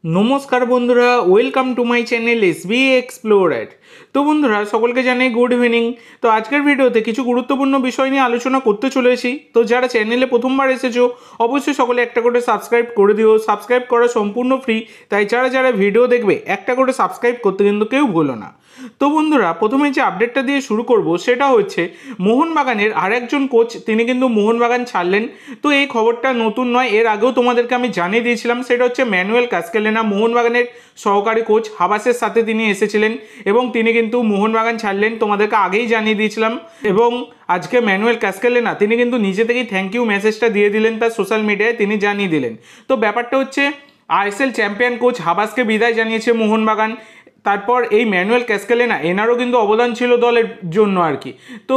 नमस्कार बंधुरा welcome to my channel SB explorer. तो बंधुरा सकलके जानाई गुड इवनिंग। तो आजकेर भिडियोते किछु गुरुत्वपूर्ण विषय निये आलोचना करते चलेछि। तो जारा चैनेले प्रथमबार एसेछो अवश्यई सकले एकटा करे सबस्क्राइब करे दिओ। सबस्क्राइब करा सम्पूर्ण फ्री, ताई जारा जारा भिडियो देखबे एकटा करे सबस्क्राइब करते किन्तु केउ भुलो ना। तो बंधुरा प्रथमे जे आपडेटटा दिए शुरू करब सेटा होच्छे मोहनबागानेर आरेकजन कोच तिनि किन्तु मोहनबागान छाड़लेन। तो এই খবরটা নতুন নয়, এর আগেও তোমাদেরকে আমি জানিয়ে দিয়েছিলাম। সেটা হচ্ছে ম্যানুয়েল কাস্কেলেনা, মোহনবাগানের সহকারী কোচ হাবাসের সাথে তিনি এসেছিলেন এবং তিনি কিন্তু মোহনবাগান ছাড়লেন, তোমাদেরকে আগেই জানিয়ে দিয়েছিলাম। এবং আজকে ম্যানুয়েল কাস্কেলেনা তিনি কিন্তু নিজে থেকেই থ্যাংক ইউ মেসেজটা দিয়ে দিলেন, তার সোশ্যাল মিডিয়ায় তিনি জানিয়ে দিলেন। তো ব্যাপারটা হচ্ছে আইএসএল চ্যাম্পিয়ন কোচ হাবাসকে বিদায় জানিয়েছে মোহনবাগান। তারপর এই ম্যানুয়েল কাস্কেলেনা এনারও কিন্তু অবদান ছিল দলের জন্য আর কি। তো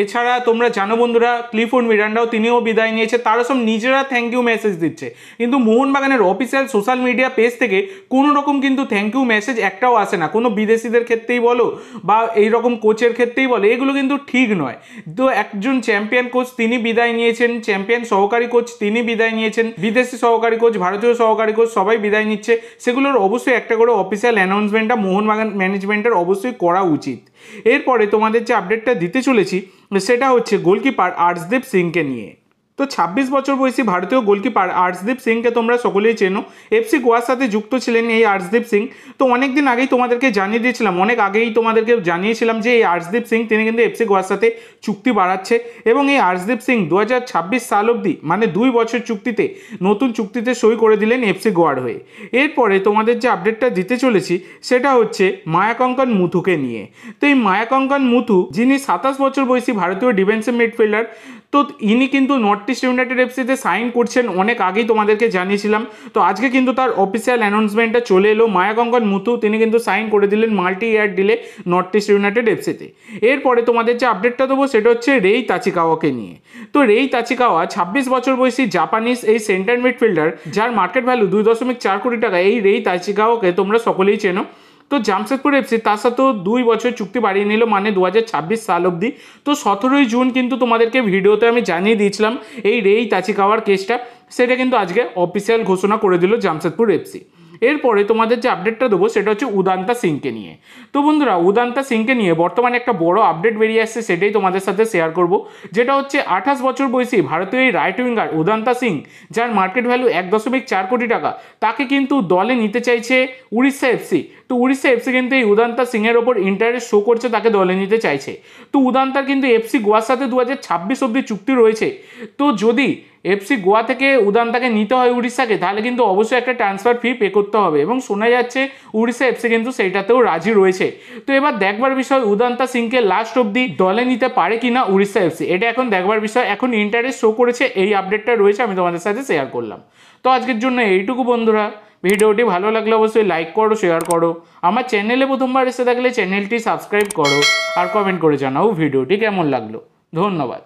এছাড়া তোমরা জানো বন্ধুরা ক্লিফোর্ড মিরান্ডাও তিনিও বিদায় নিয়েছে, তারা সব নিজেরা থ্যাংক ইউ মেসেজ দিচ্ছে। কিন্তু মোহনবাগানের অফিসিয়াল সোশ্যাল মিডিয়া পেজ থেকে কোনো রকম কিন্তু থ্যাংক ইউ মেসেজ একটাও আসে না, কোনো বিদেশিদের ক্ষেত্রেই বলো বা এই রকম কোচের ক্ষেত্রেই বলো, এগুলো কিন্তু ঠিক নয়। তো একজন চ্যাম্পিয়ন কোচ তিনি বিদায় নিয়েছেন, চ্যাম্পিয়ন সহকারী কোচ তিনি বিদায় নিয়েছেন, বিদেশি সহকারী কোচ, ভারতীয় সহকারী কোচ সবাই বিদায় নিচ্ছে। সেগুলোর অবশ্যই একটা করে অফিসিয়াল অ্যানাউন্সমেন্টটা মোহনবাগান ম্যানেজমেন্টের অবশ্যই করা উচিত। এরপরে তোমাদের যে আপডেটটা দিতে চলেছি সেটা হচ্ছে গোলকিপার আর্শদীপ সিংকে নিয়ে। তো 26 বছর বয়সী ভারতীয় গোলকিপার আর্শদীপ সিংকে তোমরা সকলেই চেনো। এফসি গোয়ার সাথে যুক্ত ছিলেন এই আর্শদীপ সিং। তো অনেক দিন আগেই তোমাদেরকে জানিয়ে দিয়েছিলাম, অনেক আগেই তোমাদেরকে জানিয়েছিলাম যে এই আর্শদীপ সিং তিনি কিন্তু এফসি গোয়ার সাথে চুক্তি বাড়াচ্ছে এবং এই আর্শদীপ সিং 2026 সাল অবধি মানে 2 বছর চুক্তিতে নতুন চুক্তিতে সই করে দিলেন এফসি গোয়ার হয়ে। এরপরে তোমাদের যে আপডেটটা দিতে চলেছি সেটা হচ্ছে মায়াঙ্কন মুথুকে নিয়ে। তো এই মায়াঙ্কন মুথু যিনি 27 বছর বয়সী ভারতীয় ডিফেন্সিভ মিডফিল্ডার, তো ইনি কিন্তু নর্থ ইস্ট ইউনাইটেড এফসিতে সাইন করছেন, অনেক আগেই তোমাদেরকে জানিয়েছিলাম। তো আজকে কিন্তু তার অফিসিয়াল অ্যানাউন্সমেন্টটা চলে এলো। মায়াঙ্কন মুথু তিনি কিন্তু সাইন করে দিলেন মাল্টি ইয়ার ডিলে নর্থ ইস্ট ইউনাইটেড এফসিতে। এরপরে তোমাদের যে আপডেটটা দেবো সেটা হচ্ছে রেই তাচিকাওয়াকে নিয়ে। তো রেই তাচিকাওয়া 26 বছর বয়সী জাপানিজ এই সেন্টার মিডফিল্ডার, যার মার্কেট ভ্যালু 2.4 কোটি টাকা। এই রেই তাচিকাওয়াকে তোমরা সকলেই চেনো। তো জামশেদপুর এফসি তার সাথেও 2 বছর চুক্তি বাড়িয়ে নিল, মানে 2026 সাল অবধি। তো 17ই জুন কিন্তু তোমাদেরকে ভিডিওতে আমি জানিয়ে দিয়েছিলাম এই রেই তাচিকাওয়ার কেসটা, সেটা কিন্তু আজকে অফিসিয়াল ঘোষণা করে দিল জামশেদপুর এফসি। এরপরে তোমাদের যে আপডেটটা দেবো সেটা হচ্ছে উদান্তা সিংকে নিয়ে। তো বন্ধুরা উদান্তা সিংকে নিয়ে বর্তমানে একটা বড় আপডেট বেরিয়ে আসছে, সেটাই তোমাদের সাথে শেয়ার করব। যেটা হচ্ছে 28 বছর বয়সী ভারতীয় এই রাইট উইঙ্গার উদান্তা সিং, যার মার্কেট ভ্যালু 1.4 কোটি টাকা, তাকে কিন্তু দলে নিতে চাইছে উড়িষ্যা এফসি। তো উড়িষ্যা এফসি কিন্তু এই উদান্তা সিংয়ের ওপর ইন্টারেস্ট শো করছে, তাকে দলে নিতে চাইছে। তো উদান্তার কিন্তু এফসি গোয়ার সাথে 2026 অবধি চুক্তি রয়েছে। তো যদি এফসি গোয়া থেকে উদান্তাকে নিতে হয় উড়িষ্যাকে, তাহলে কিন্তু অবশ্যই একটা ট্রান্সফার ফি পে করতে হবে এবং শোনা যাচ্ছে উড়িষ্যা এফসি কিন্তু সেইটাতেও রাজি রয়েছে। তো এবার দেখবার বিষয় উদান্তা সিংকে লাস্ট অবধি দলে নিতে পারে কিনা উড়িষ্যা এফসি, এটা এখন দেখবার বিষয়। এখন ইন্টারেস্ট শো করেছে, এই আপডেটটা রয়েছে, আমি তোমাদের সাথে শেয়ার করলাম। তো আজকের জন্য এইটুকু বন্ধুরা। ভিডিওটি ভালো লাগলে অবশ্যই লাইক করো, শেয়ার করো। আমার চ্যানেলে প্রথমবার এসে থাকলে চ্যানেলটি সাবস্ক্রাইব করো আর কমেন্ট করে জানাও ভিডিওটি কেমন লাগলো। ধন্যবাদ।